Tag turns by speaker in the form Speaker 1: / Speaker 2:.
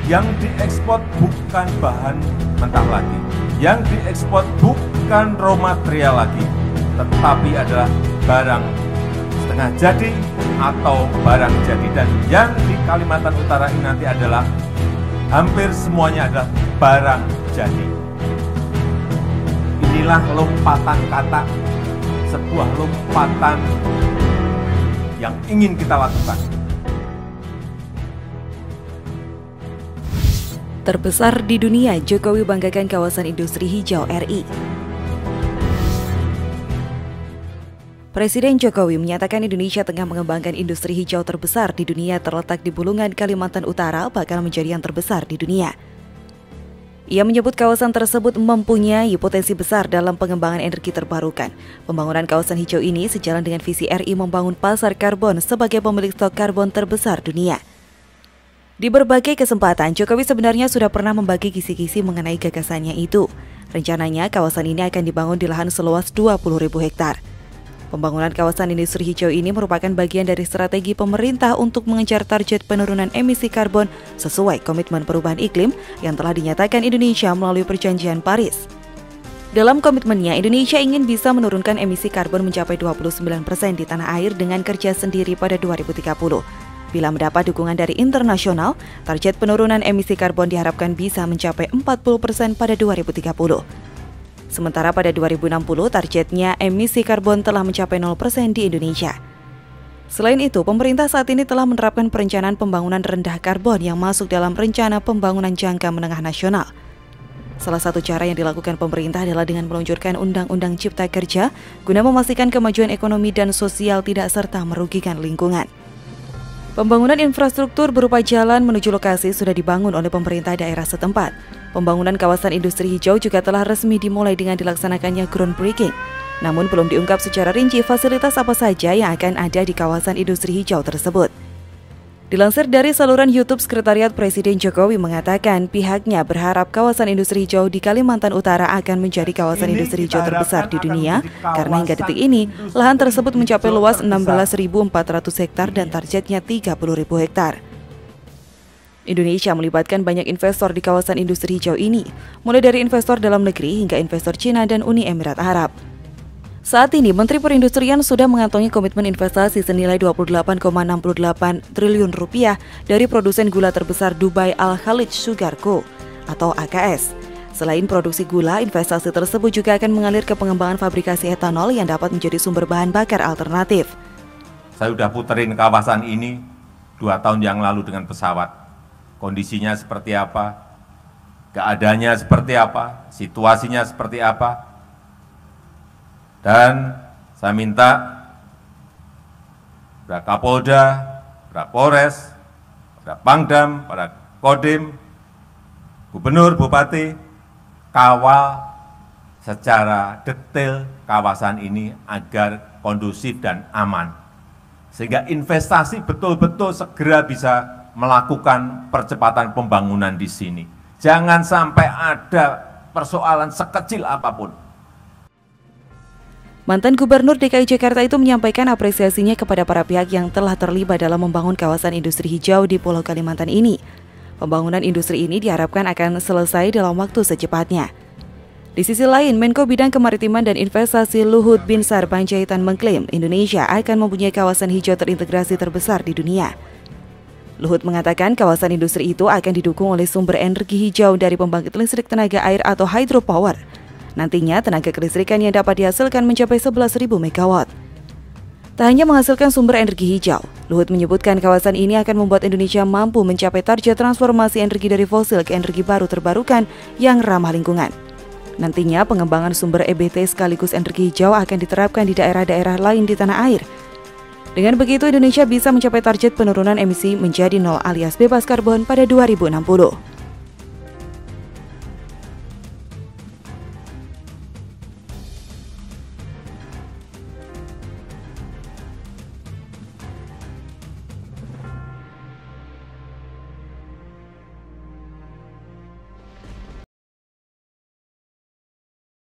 Speaker 1: Yang diekspor bukan bahan mentah lagi, yang diekspor bukan raw material lagi, tetapi adalah barang setengah jadi atau barang jadi. Dan yang di Kalimantan Utara ini nanti adalah hampir semuanya adalah barang jadi. Inilah lompatan kata, sebuah lompatan yang ingin kita lakukan.
Speaker 2: Terbesar di dunia, Jokowi banggakan kawasan industri hijau RI. Presiden Jokowi menyatakan Indonesia tengah mengembangkan industri hijau terbesar di dunia terletak di Bulungan, Kalimantan Utara, bakal menjadi yang terbesar di dunia. Ia menyebut kawasan tersebut mempunyai potensi besar dalam pengembangan energi terbarukan. Pembangunan kawasan hijau ini sejalan dengan visi RI membangun pasar karbon sebagai pemilik stok karbon terbesar dunia. Di berbagai kesempatan, Jokowi sebenarnya sudah pernah membagi kisi-kisi mengenai gagasannya itu. Rencananya, kawasan ini akan dibangun di lahan seluas 20.000 hektar. Pembangunan kawasan industri hijau ini merupakan bagian dari strategi pemerintah untuk mengejar target penurunan emisi karbon sesuai komitmen perubahan iklim yang telah dinyatakan Indonesia melalui Perjanjian Paris. Dalam komitmennya, Indonesia ingin bisa menurunkan emisi karbon mencapai 29% di tanah air dengan kerja sendiri pada 2030. Bila mendapat dukungan dari internasional, target penurunan emisi karbon diharapkan bisa mencapai 40% pada 2030. Sementara pada 2060, targetnya emisi karbon telah mencapai 0% di Indonesia. Selain itu, pemerintah saat ini telah menerapkan perencanaan pembangunan rendah karbon yang masuk dalam rencana pembangunan jangka menengah nasional. Salah satu cara yang dilakukan pemerintah adalah dengan meluncurkan Undang-Undang Cipta Kerja guna memastikan kemajuan ekonomi dan sosial tidak serta merugikan lingkungan. Pembangunan infrastruktur berupa jalan menuju lokasi sudah dibangun oleh pemerintah daerah setempat. Pembangunan kawasan industri hijau juga telah resmi dimulai dengan dilaksanakannya groundbreaking. Namun belum diungkap secara rinci fasilitas apa saja yang akan ada di kawasan industri hijau tersebut. Dilansir dari saluran YouTube Sekretariat Presiden Jokowi mengatakan pihaknya berharap kawasan industri hijau di Kalimantan Utara akan menjadi kawasan industri hijau terbesar di dunia karena hingga detik ini lahan tersebut mencapai luas 16.400 hektar dan targetnya 30.000 hektar. Indonesia melibatkan banyak investor di kawasan industri hijau ini, mulai dari investor dalam negeri hingga investor Cina dan Uni Emirat Arab. Saat ini, Menteri Perindustrian sudah mengantongi komitmen investasi senilai 28,68 triliun rupiah dari produsen gula terbesar Dubai Al Khalij Sugar Co. atau AKS. Selain produksi gula, investasi tersebut juga akan mengalir ke pengembangan fabrikasi etanol yang dapat menjadi sumber bahan bakar alternatif.
Speaker 1: Saya sudah puterin kawasan ini 2 tahun yang lalu dengan pesawat. Kondisinya seperti apa, keadaannya seperti apa, situasinya seperti apa. Dan saya minta pada Kapolda, pada Polres, pada Pangdam, pada Kodim, Gubernur, Bupati, kawal secara detail kawasan ini agar kondusif dan aman. Sehingga investasi betul-betul segera bisa melakukan percepatan pembangunan di sini. Jangan sampai ada persoalan sekecil apapun.
Speaker 2: Mantan Gubernur DKI Jakarta itu menyampaikan apresiasinya kepada para pihak yang telah terlibat dalam membangun kawasan industri hijau di Pulau Kalimantan ini. Pembangunan industri ini diharapkan akan selesai dalam waktu secepatnya. Di sisi lain, Menko Bidang Kemaritiman dan Investasi Luhut Binsar Panjaitan mengklaim Indonesia akan mempunyai kawasan hijau terintegrasi terbesar di dunia. Luhut mengatakan kawasan industri itu akan didukung oleh sumber energi hijau dari pembangkit listrik tenaga air atau hydropower. Nantinya tenaga kelistrikan yang dapat dihasilkan mencapai 11.000 MW. Tak hanya menghasilkan sumber energi hijau, Luhut menyebutkan kawasan ini akan membuat Indonesia mampu mencapai target transformasi energi dari fosil ke energi baru terbarukan yang ramah lingkungan. Nantinya pengembangan sumber EBT sekaligus energi hijau akan diterapkan di daerah-daerah lain di tanah air. Dengan begitu Indonesia bisa mencapai target penurunan emisi menjadi nol alias bebas karbon pada 2060.